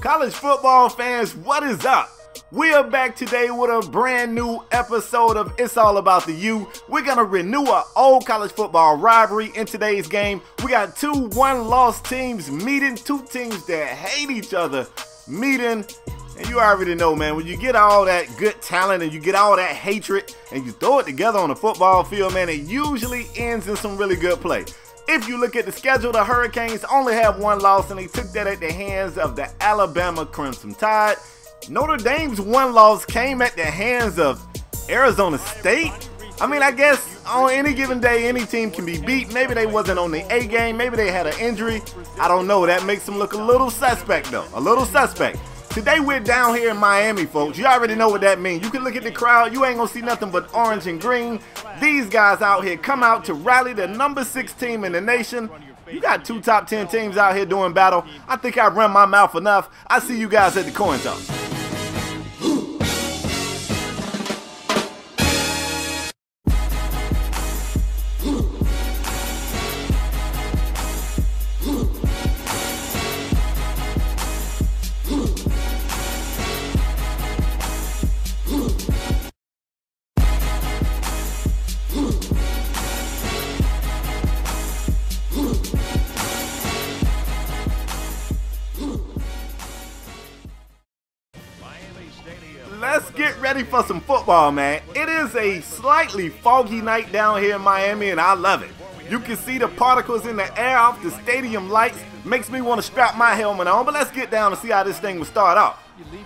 College football fans, what is up? We are back today with a brand new episode of It's All About the U. We're going to renew our old college football rivalry in today's game. We got two one-loss teams meeting, two teams that hate each other meeting. And you already know, man, when you get all that good talent and you get all that hatred and you throw it together on the football field, man, it usually ends in some really good play. If you look at the schedule, the Hurricanes only have one loss, and they took that at the hands of the Alabama Crimson Tide. Notre Dame's one loss came at the hands of Arizona State. I mean, I guess on any given day, any team can be beat. Maybe they wasn't on the A game. Maybe they had an injury. I don't know. That makes them look a little suspect, though. A little suspect. Today, we're down here in Miami, folks. You already know what that means. You can look at the crowd. You ain't going to see nothing but orange and green. These guys out here come out to rally the number 6 team in the nation. You got two top 10 teams out here doing battle. I think I've run my mouth enough. I see you guys at the coin toss. Let's get ready for some football, man. It is a slightly foggy night down here in Miami, and I love it. You can see the particles in the air off the stadium lights. Makes me want to strap my helmet on, but let's get down and see how this thing will start off.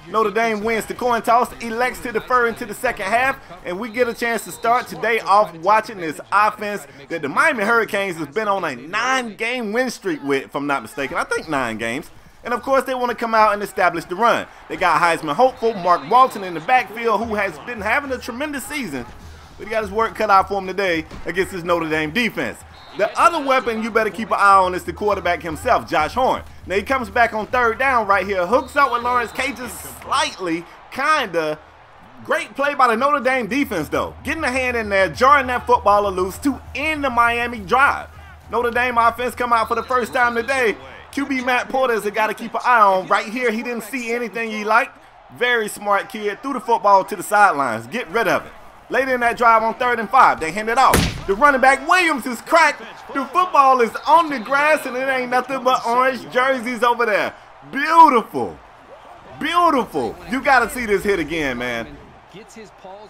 Notre Dame wins the coin toss, elects to defer into the second half, and we get a chance to start today off watching this offense that the Miami Hurricanes has been on a 9-game win streak with, if I'm not mistaken. I think 9 games. And of course, they want to come out and establish the run. They got Heisman hopeful Mark Walton in the backfield, who has been having a tremendous season. But he got his work cut out for him today against this Notre Dame defense. The other weapon you better keep an eye on is the quarterback himself, Josh Horn. Now he comes back on third down right here, hooks up with Lawrence Cage's slightly, kinda. Great play by the Notre Dame defense, though. Getting a hand in there, jarring that footballer loose to end the Miami drive. Notre Dame offense come out for the first time today. QB Matt Porter is a guy to keep an eye on. Right here, he didn't see anything he liked. Very smart kid. Threw the football to the sidelines. Get rid of it. Later in that drive on 3rd and 5, they hand it off. The running back, Williams, is cracked. The football is on the grass, and it ain't nothing but orange jerseys over there. Beautiful. Beautiful. You got to see this hit again, man.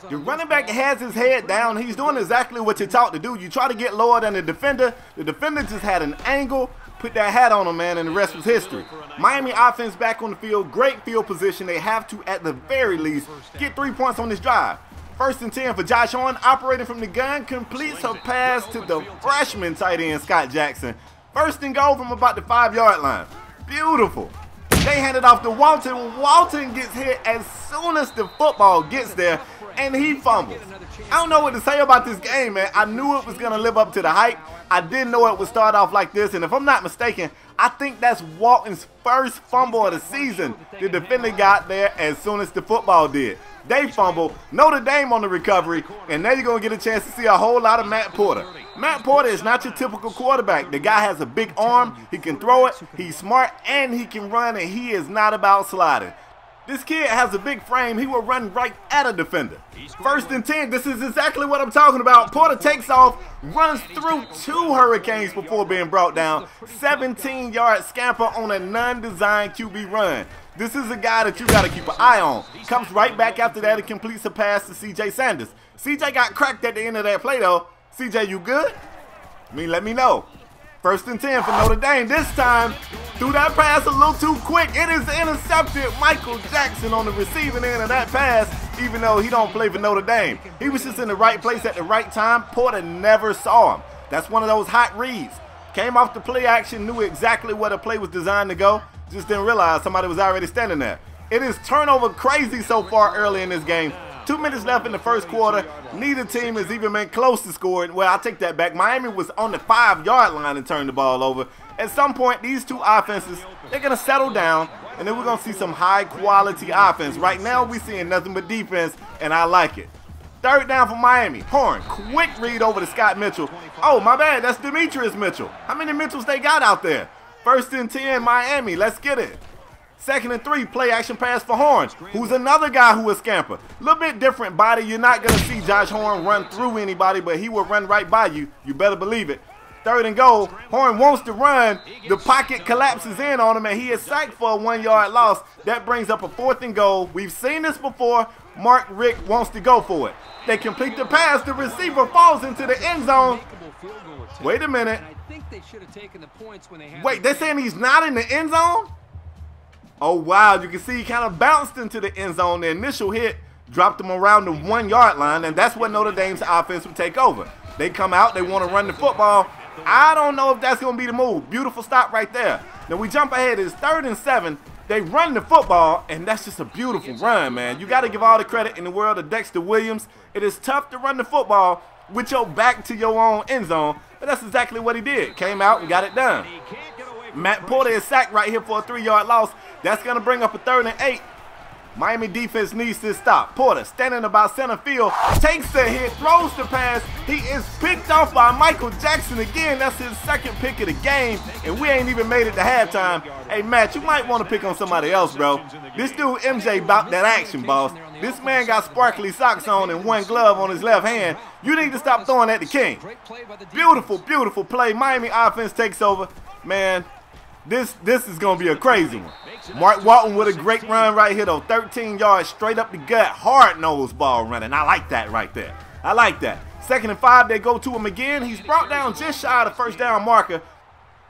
The running back has his head down. He's doing exactly what you're taught to do. You try to get lower than the defender. The defender just had an angle. Put that hat on him, man, and the rest was history. Miami offense back on the field. Great field position. They have to, at the very least, get 3 points on this drive. 1st and 10 for Josh Horn. Operating from the gun. Completes a pass to the freshman tight end, Scott Jackson. 1st and goal from about the 5-yard line. Beautiful. They hand it off to Walton. Walton gets hit as soon as the football gets there, and he fumbles. I don't know what to say about this game, man. I knew it was going to live up to the hype. I didn't know it would start off like this, and if I'm not mistaken, I think that's Walton's first fumble of the season. The defender got there as soon as the football did. They fumble, Notre Dame on the recovery, and now you're going to get a chance to see a whole lot of Matt Porter. Matt Porter is not your typical quarterback. The guy has a big arm, he can throw it, he's smart, and he can run, and he is not about sliding. This kid has a big frame. He will run right at a defender. 1st and 10. This is exactly what I'm talking about. Porter takes off, runs through 2 Hurricanes before being brought down. 17-yard scamper on a non-designed QB run. This is a guy that you got to keep an eye on. Comes right back after that and completes a pass to C.J. Sanders. C.J. got cracked at the end of that play, though. C.J., you good? I mean, let me know. 1st and 10 for Notre Dame. This time, threw that pass a little too quick. It is intercepted. Michael Jackson on the receiving end of that pass, even though he don't play for Notre Dame. He was just in the right place at the right time. Porter never saw him. That's one of those hot reads. Came off the play action, knew exactly where the play was designed to go. Just didn't realize somebody was already standing there. It is turnover crazy so far early in this game. 2 minutes left in the first quarter. Neither team has even been close to scoring. Well, I'll take that back. Miami was on the 5-yard line and turned the ball over. At some point, these two offenses, they're going to settle down, and then we're going to see some high-quality offense. Right now, we're seeing nothing but defense, and I like it. 3rd down for Miami. Horn, quick read over to Scott Mitchell. Oh, my bad. That's Demetrius Mitchell. How many Mitchells they got out there? 1st and 10, Miami. Let's get it. 2nd and 3, play action pass for Horn, who's another guy who will scamper. A little bit different body. You're not going to see Josh Horn run through anybody, but he will run right by you. You better believe it. 3rd and goal. Horn wants to run. The pocket collapses in on him, and he is sacked for a 1-yard loss. That brings up a 4th and goal. We've seen this before. Mark Richt wants to go for it. They complete the pass. The receiver falls into the end zone. Wait a minute. Wait, they're saying he's not in the end zone? Oh, wow. You can see he kind of bounced into the end zone. The initial hit dropped him around the 1-yard line, and that's what Notre Dame's offense would take over. They come out. They want to run the football. I don't know if that's going to be the move. Beautiful stop right there. Now we jump ahead. It's 3rd and 7. They run the football, and that's just a beautiful run, man. You got to give all the credit in the world to Dexter Williams. It is tough to run the football with your back to your own end zone, but that's exactly what he did. Came out and got it done. Matt Porter is sacked right here for a 3-yard loss. That's going to bring up a 3rd and 8. Miami defense needs to stop. Porter standing about center field, takes the hit, throws the pass. He is picked off by Michael Jackson again. That's his 2nd pick of the game, and we ain't even made it to halftime. Hey, Matt, you might want to pick on somebody else, bro. This dude, MJ, about that action, boss. This man got sparkly socks on and 1 glove on his left hand. You need to stop throwing at the king. Beautiful, beautiful play. Miami offense takes over. Man, this is going to be a crazy one. Mark Walton with a great run right here, though. 13 yards straight up the gut. Hard-nosed ball running. I like that right there. I like that. 2nd and 5, they go to him again. He's brought down just shy of the 1st down marker.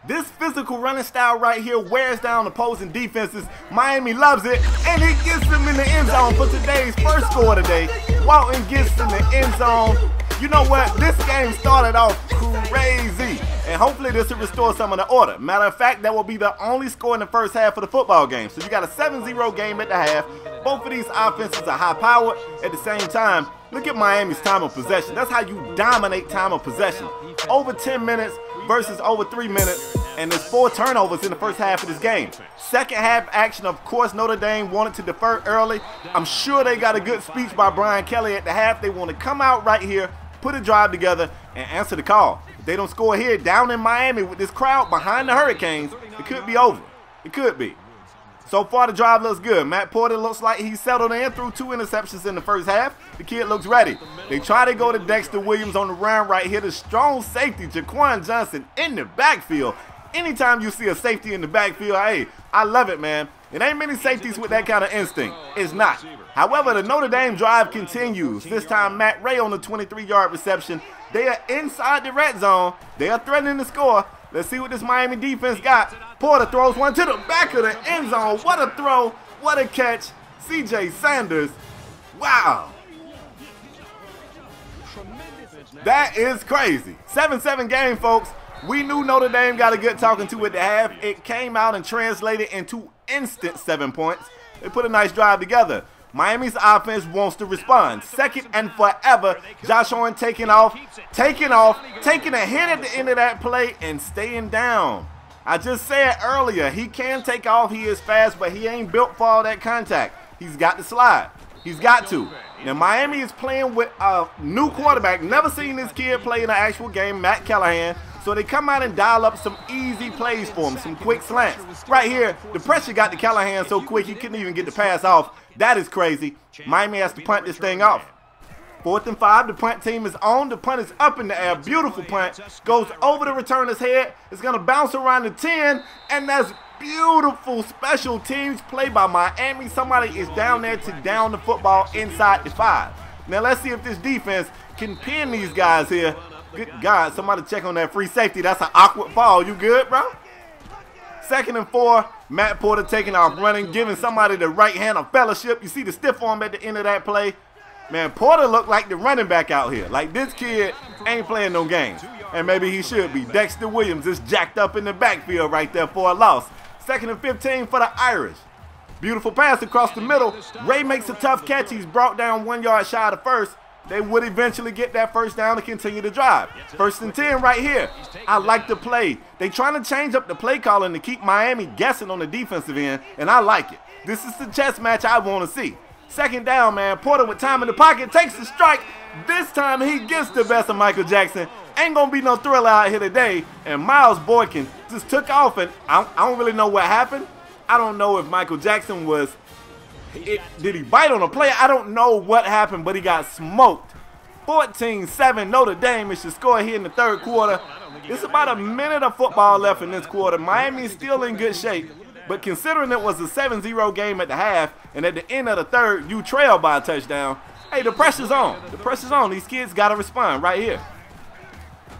This physical running style right here wears down opposing defenses. Miami loves it, and he gets them in the end zone for today's first score today. Walton gets in the end zone. You know what? This game started off crazy, and hopefully this will restore some of the order. Matter of fact, that will be the only score in the first half of the football game. So you got a 7-0 game at the half. Both of these offenses are high-powered. At the same time, look at Miami's time of possession. That's how you dominate time of possession. Over 10 minutes versus over 3 minutes, and there's 4 turnovers in the first half of this game. Second half action, of course, Notre Dame wanted to defer early. I'm sure they got a good speech by Brian Kelly at the half. They want to come out right here, put a drive together, and answer the call. If they don't score here down in Miami with this crowd behind the Hurricanes, it could be over. It could be. So far, the drive looks good. Matt Porter looks like he's settled in, threw 2 interceptions in the first half. The kid looks ready. They try to go to Dexter Williams on the run right here. The strong safety, Jaquan Johnson, in the backfield. Anytime you see a safety in the backfield, hey, I love it, man. It ain't many safeties with that kind of instinct. It's not. However, the Notre Dame drive continues. This time, Matt Ray on the 23-yard reception. They are inside the red zone. They are threatening to score. Let's see what this Miami defense got. Porter throws one to the back of the end zone. What a throw. What a catch. C.J. Sanders. Wow. That is crazy. 7-7 game, folks. We knew Notre Dame got a good talking to at the half. It came out and translated into instant 7 points. They put a nice drive together. Miami's offense wants to respond. 2nd and forever. Josh Horn taking off, taking a hit at the end of that play and staying down. I just said earlier, he can take off. He is fast, but he ain't built for all that contact. He's got to slide. He's got to. Now, Miami is playing with a new quarterback. Never seen this kid play in an actual game, Matt Callahan. So they come out and dial up some easy plays for him, some quick slants. Right here, the pressure got to Callahan so quick he couldn't even get the pass off. That is crazy. Miami has to punt this thing off. 4th and 5, the punt team is on. The punt is up in the air. Beautiful punt. Goes over the returner's head. It's going to bounce around the 10, and that's beautiful special teams play by Miami. Somebody is down there to down the football inside the 5. Now let's see if this defense can pin these guys here. Good God, somebody check on that free safety. That's an awkward fall. You good, bro? 2nd and 4, Matt Porter taking off running, giving somebody the right hand of fellowship. You see the stiff arm at the end of that play. Man, Porter looked like the running back out here. Like, this kid ain't playing no games. And maybe he should be. Dexter Williams is jacked up in the backfield right there for a loss. 2nd and 15 for the Irish. Beautiful pass across the middle. Ray makes a tough catch. He's brought down 1 yard shy of the first. They would eventually get that first down to continue the drive. 1st and 10 right here. I like the play. They trying to change up the play calling to keep Miami guessing on the defensive end, and I like it. This is the chess match I want to see. 2nd down, man. Porter with time in the pocket takes the strike. This time he gets the best of Michael Jackson. Ain't going to be no thriller out here today. And Miles Boykin just took off, and I don't really know what happened. I don't know if Michael Jackson was, did he bite on a player? I don't know what happened, but he got smoked. 14-7 Notre Dame is the score here in the third quarter. It's about a minute of football left in this quarter. Miami's still in good shape, but considering it was a 7-0 game at the half, and at the end of the third, you trail by a touchdown, hey, the pressure's on. The pressure's on. These kids got to respond right here.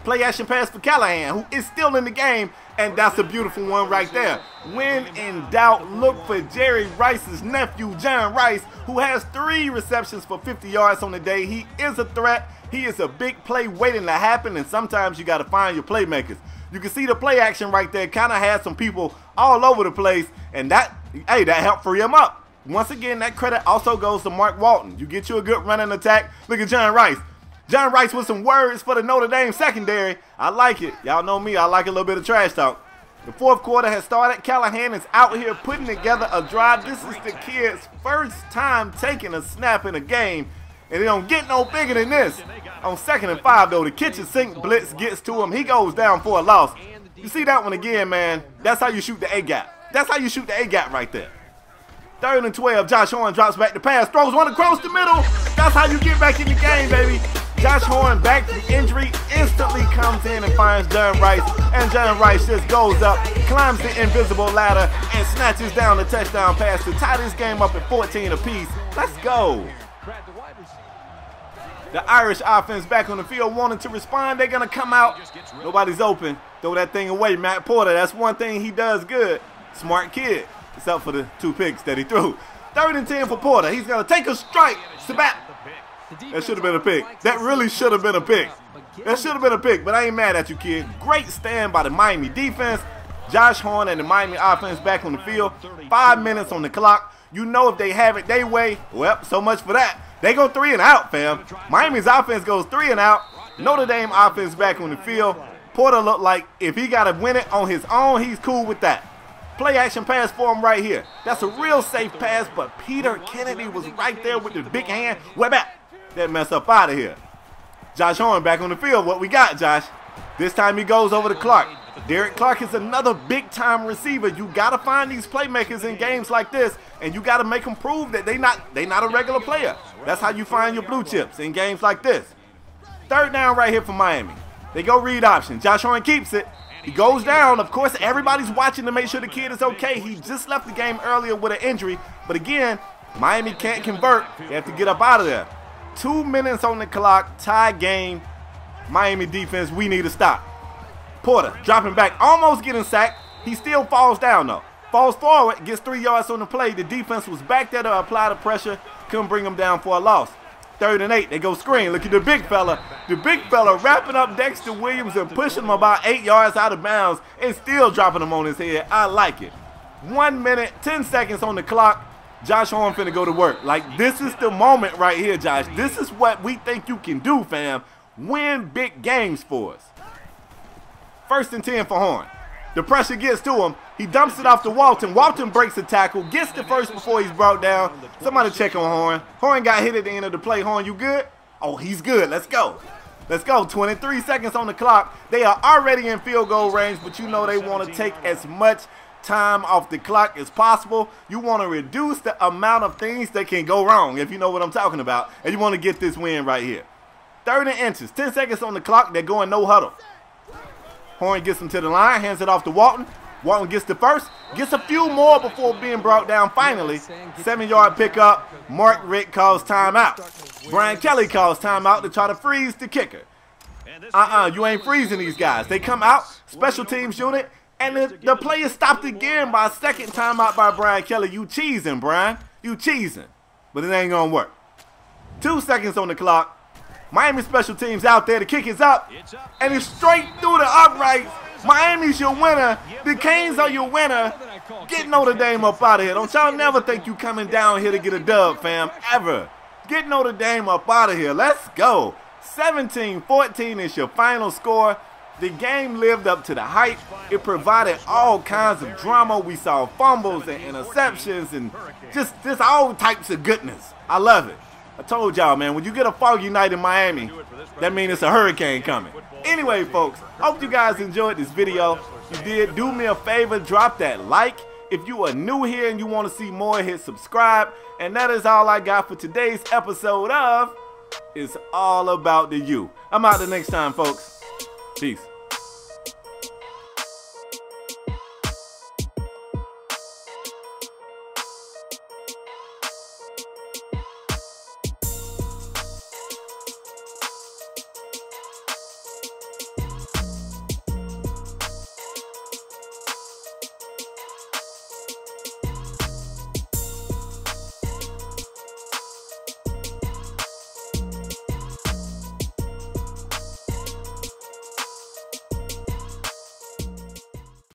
Play action pass for Callahan, who is still in the game, and that's a beautiful one right there. When in doubt, look for Jerry Rice's nephew, John Rice, who has 3 receptions for 50 yards on the day. He is a threat. He is a big play waiting to happen, and sometimes you got to find your playmakers. You can see the play action right there kind of had some people all over the place, and that helped free him up. Once again, that credit also goes to Mark Walton. You get you a good running attack. Look at John Rice. John Rice with some words for the Notre Dame secondary. I like it. Y'all know me. I like a little bit of trash talk. The fourth quarter has started. Callahan is out here putting together a drive. This is the kid's first time taking a snap in a game, and it don't get no bigger than this. On 2nd and 5, though, the kitchen sink blitz gets to him. He goes down for a loss. You see that one again, man. That's how you shoot the A-gap. That's how you shoot the A-gap right there. 3rd and 12, Josh Horn drops back to pass, throws one across the middle. That's how you get back in the game, baby. Josh Horn, back from injury, instantly comes in and finds John Rice, and John Rice just goes up, climbs the invisible ladder, and snatches down the touchdown pass to tie this game up at 14 apiece. Let's go. The Irish offense back on the field wanting to respond. They're going to come out. Nobody's open. Throw that thing away, Matt Porter. That's one thing he does good. Smart kid, except for the 2 picks that he threw. 3rd and 10 for Porter. He's going to take a strike. Sabat. That should have been a pick. That really should have been a pick. That should have been a pick, but I ain't mad at you, kid. Great stand by the Miami defense. Josh Horn and the Miami offense back on the field. 5 minutes on the clock. You know if they have it their way, well, so much for that. They go 3 and out, fam. Miami's offense goes 3 and out. Notre Dame offense back on the field. Porter looked like if he got to win it on his own, he's cool with that. Play action pass for him right here. That's a real safe pass, but Peter Kennedy was right there with the big hand. Way back. That mess up out of here. Josh Horn back on the field. What we got, Josh? This time he goes over to Clark. Derek Clark is another big-time receiver. You got to find these playmakers in games like this, and you got to make them prove that they not a regular player. That's how you find your blue chips in games like this. 3rd down right here for Miami. They go read option. Josh Horn keeps it. He goes down. Of course, everybody's watching to make sure the kid is okay. He just left the game earlier with an injury, but again, Miami can't convert. They have to get up out of there. 2 minutes on the clock, tie game. Miami defense, we need to stop. Porter dropping back, almost getting sacked. He still falls down though. Falls forward, gets 3 yards on the play. The defense was back there to apply the pressure. Couldn't bring him down for a loss. 3rd and 8, they go screen. Look at the big fella. The big fella wrapping up Dexter Williams and pushing him about 8 yards out of bounds and still dropping him on his head. I like it. 1 minute, 10 seconds on the clock. Josh Horn finna go to work. Like, this is the moment right here, Josh. This is what we think you can do, fam. Win big games for us. 1st and 10 for Horn. The pressure gets to him. He dumps it off to Walton. Walton breaks the tackle, gets the first before he's brought down. Somebody check on Horn. Horn got hit at the end of the play. Horn, you good? Oh, he's good. Let's go. Let's go. 23 seconds on the clock. They are already in field goal range, but you know they want to take as much time off the clock as possible. You want to reduce the amount of things that can go wrong, if you know what I'm talking about, and you want to get this win right here. 30 inches, 10 seconds on the clock. They're going no huddle. Horn gets him to the line, hands it off to Walton. Walton gets the first, gets a few more before being brought down finally. 7-yard pickup. Mark Richt calls timeout. Brian Kelly calls timeout to try to freeze the kicker. You ain't freezing these guys. They come out, special teams unit, and the play is stopped again by a second timeout by Brian Kelly. You cheesing, Brian. You cheesing. But it ain't going to work. 2 seconds on the clock. Miami special teams out there. The kick is up, and it's straight through the uprights. Miami's your winner. The Canes are your winner. Get Notre Dame up out of here. Don't y'all never think you coming down here to get a dub, fam. Ever. Get Notre Dame up out of here. Let's go. 17-14 is your final score. The game lived up to the hype. It provided all kinds of drama. We saw fumbles and interceptions and just all types of goodness. I love it. I told y'all, man, when you get a foggy night in Miami, that means it's a hurricane coming. Anyway, folks, hope you guys enjoyed this video. If you did, do me a favor, drop that like If you are new here and you want to see more, hit subscribe. And that is all I got for today's episode of It's All About the You. I'm out the next time, folks. Peace.